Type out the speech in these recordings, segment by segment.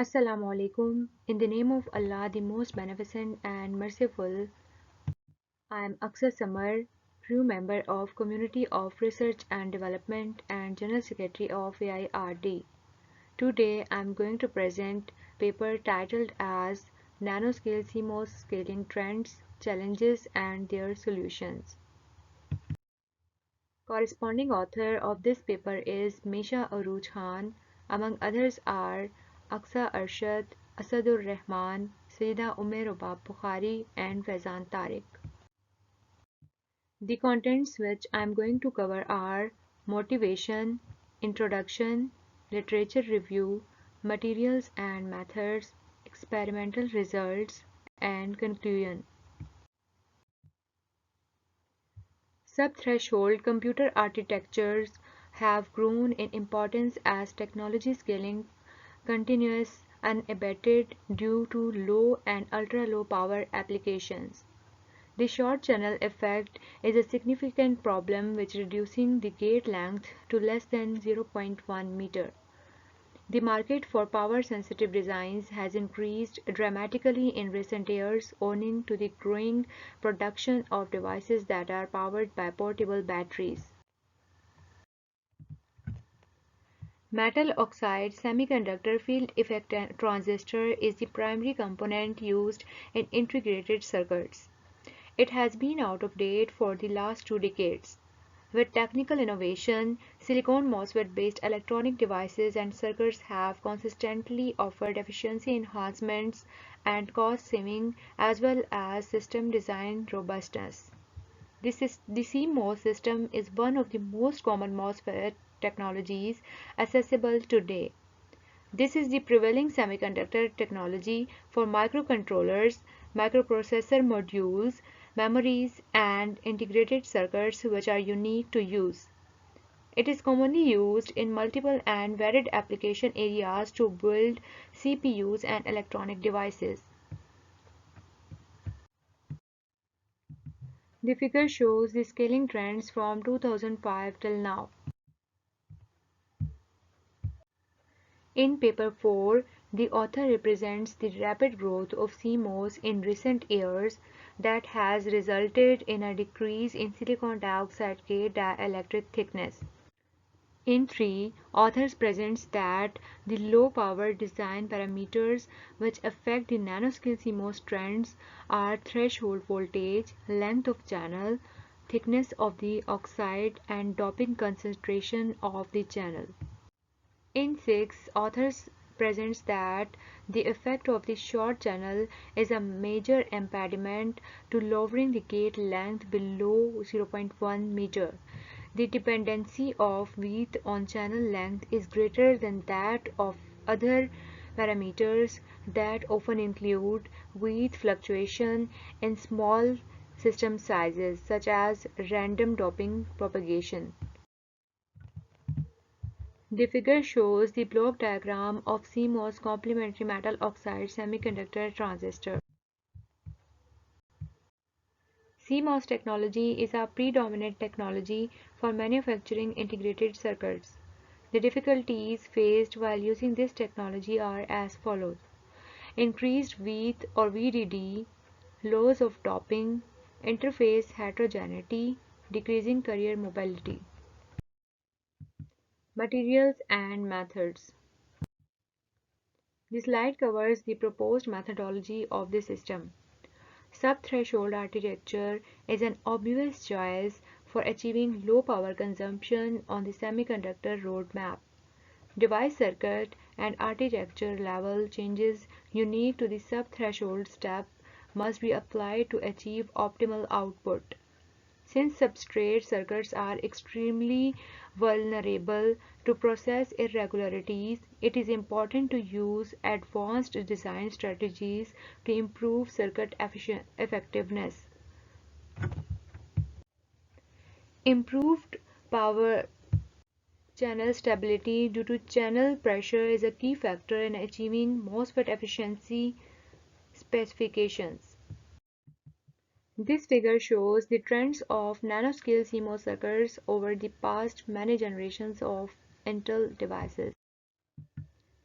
Assalamu alaikum. In the name of Allah, the most beneficent and merciful, I am Aksar Samar, crew member of Community of Research and Development and General Secretary of AIRD. Today I am going to present paper titled as Nanoscale CMOS Scaling Trends, Challenges and Their Solutions. Corresponding author of this paper is Mesha Arooj Khan. Among others are Aqsa Arshad, Asadur Rahman, Sayyida Umair Rubab Bukhari, and Faizan Tariq. The contents which I am going to cover are motivation, introduction, literature review, materials and methods, experimental results, and conclusion. Sub-threshold computer architectures have grown in importance as technology scaling continues unabated due to low and ultra-low power applications. The short channel effect is a significant problem which reducing the gate length to less than 0.1 meter. The market for power-sensitive designs has increased dramatically in recent years owing to the growing production of devices that are powered by portable batteries. Metal oxide semiconductor field effect transistor is the primary component used in integrated circuits. It has been out of date for the last 2 decades. With technical innovation, silicon MOSFET-based electronic devices and circuits have consistently offered efficiency enhancements and cost saving as well as system design robustness. The CMOS system is one of the most common MOSFET technologies accessible today. This is the prevailing semiconductor technology for microcontrollers, microprocessor modules, memories, and integrated circuits which are unique to use. It is commonly used in multiple and varied application areas to build CPUs and electronic devices. The figure shows the scaling trends from 2005 till now. In paper 4, the author represents the rapid growth of CMOS in recent years that has resulted in a decrease in silicon dioxide gate dielectric thickness. In 3, authors presents that the low power design parameters which affect the nanoscale CMOS trends are threshold voltage, length of channel, thickness of the oxide, and doping concentration of the channel. In 6, authors presents that the effect of the short channel is a major impediment to lowering the gate length below 0.1 meter. The dependency of width on channel length is greater than that of other parameters that often include width fluctuation in small system sizes such as random doping propagation. The figure shows the block diagram of CMOS complementary metal oxide semiconductor transistor. CMOS technology is a predominant technology for manufacturing integrated circuits. The difficulties faced while using this technology are as follows: increased width or VDD, loss of doping, interface heterogeneity, decreasing carrier mobility. Materials and methods. The slide covers the proposed methodology of the system. Sub-threshold architecture is an obvious choice for achieving low power consumption on the semiconductor roadmap. Device circuit and architecture level changes unique to the sub-threshold step must be applied to achieve optimal output. Since substrate circuits are extremely vulnerable to process irregularities, it is important to use advanced design strategies to improve circuit effectiveness. Improved power channel stability due to channel pressure is a key factor in achieving MOSFET efficiency specifications. This figure shows the trends of nanoscale CMOS circuits over the past many generations of Intel devices.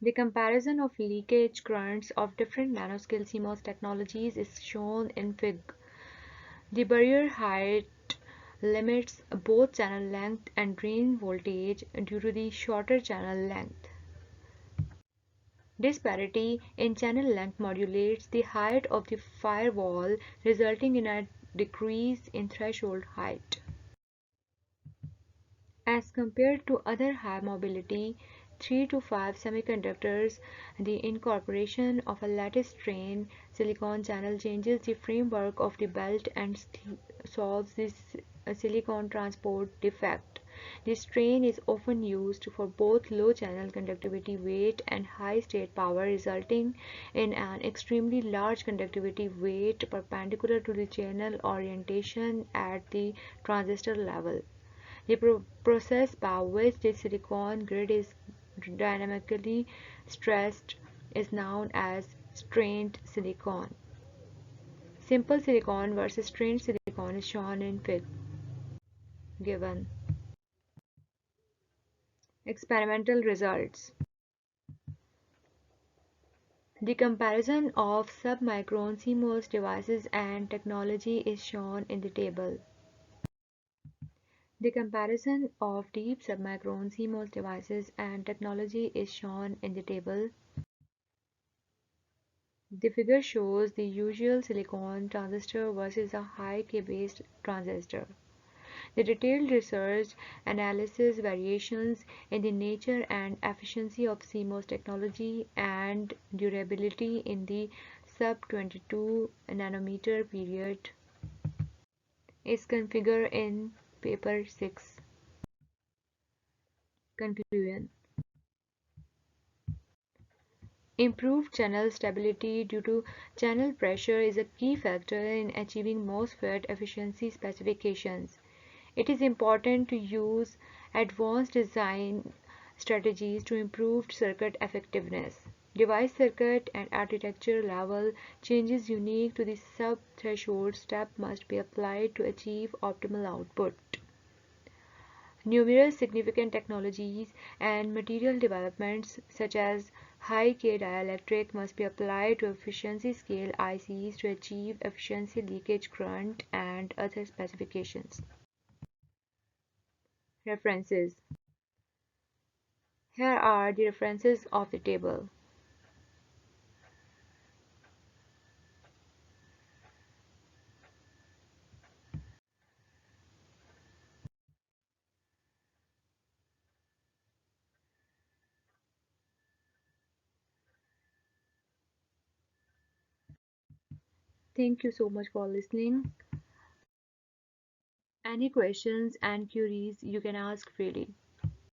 The comparison of leakage currents of different nanoscale CMOS technologies is shown in Fig. The barrier height limits both channel length and drain voltage due to the shorter channel length. Disparity in channel length modulates the height of the firewall, resulting in a decrease in threshold height. As compared to other high mobility 3 to 5 semiconductors, the incorporation of a lattice-strain silicon channel changes the framework of the belt and solves this silicon transport defect. The strain is often used for both low channel conductivity weight and high state power, resulting in an extremely large conductivity weight perpendicular to the channel orientation at the transistor level. The process by which the silicon grid is dynamically stressed is known as strained silicon. Simple silicon versus strained silicon is shown in Fig. Given experimental results. The comparison of submicron CMOS devices and technology is shown in the table. The comparison of deep submicron CMOS devices and technology is shown in the table. The figure shows the usual silicon transistor versus a high K-based transistor. The detailed research analysis variations in the nature and efficiency of CMOS technology and durability in the sub-22 nanometer period is configured in paper 6. Conclusion. Improved channel stability due to channel pressure is a key factor in achieving MOSFET efficiency specifications. It is important to use advanced design strategies to improve circuit effectiveness. Device circuit and architecture level changes unique to the sub-threshold step must be applied to achieve optimal output. Numerous significant technologies and material developments such as high-K dielectric must be applied to efficiency scale ICs to achieve efficiency leakage current and other specifications. References. Here are the references of the table. Thank you so much for listening. Any questions and queries you can ask freely.